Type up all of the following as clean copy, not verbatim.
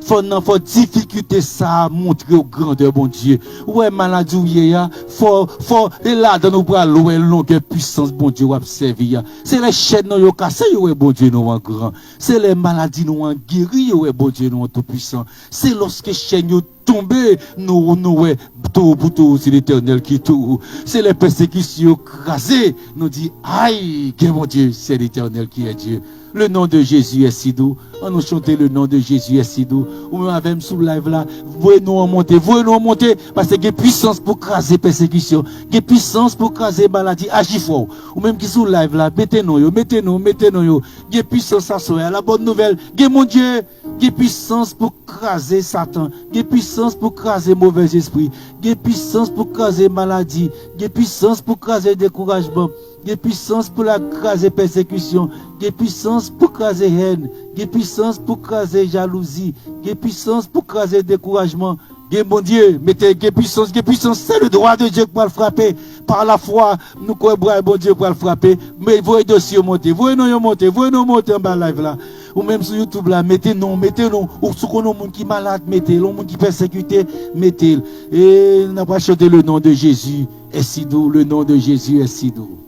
faut difficulté ça montrer au grandeur bon Dieu. Ouais maladie ou faut et là dans nos bras loin longueur puissance bon Dieu observer. C'est les chaînes nous yo cassé ouais bon Dieu nous en grand. C'est les maladies nous en guéri ouais bon Dieu nous en tout puissant. C'est lorsque chaînes yo tomber nous ouais tout pour tout c'est l'Éternel qui tout. C'est les persécutions crasées nous dit aïe que mon Dieu c'est l'Éternel qui est Dieu. Le nom de Jésus est si doux. On nous chanter le nom de Jésus est si doux. Ou même avec sous live là, voyez-nous en monter, parce que il y a puissance pour craser persécution, il y a puissance pour craser maladie, agis fort. Ou même qui sous live là, mettez-nous, il y a puissance à soi. La bonne nouvelle, il y a mon Dieu, il y a puissance pour craser Satan, il y a puissance pour craser mauvais esprit, il y a puissance pour craser maladie, il y a puissance pour craser découragement. Il y a puissance pour la craser persécution, il y a puissance pour craser haine, il y a puissance pour craser jalousie, il y a puissance pour craser découragement. Mon Dieu, mettez puissance, c'est le droit de Dieu pour le frapper. Par la foi, nous croyons bon Dieu pour le frapper. Mais voyez dossier monter, voyez nous monter en bas live là. Ou même sur YouTube là, mettez-nous, ou sur le monde qui est malade, mettez, le monde qui est persécuté, mettez. Et nous avons chanté le nom de Jésus est si doux, le nom de Jésus est si doux.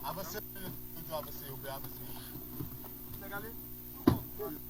Avancez, avancez.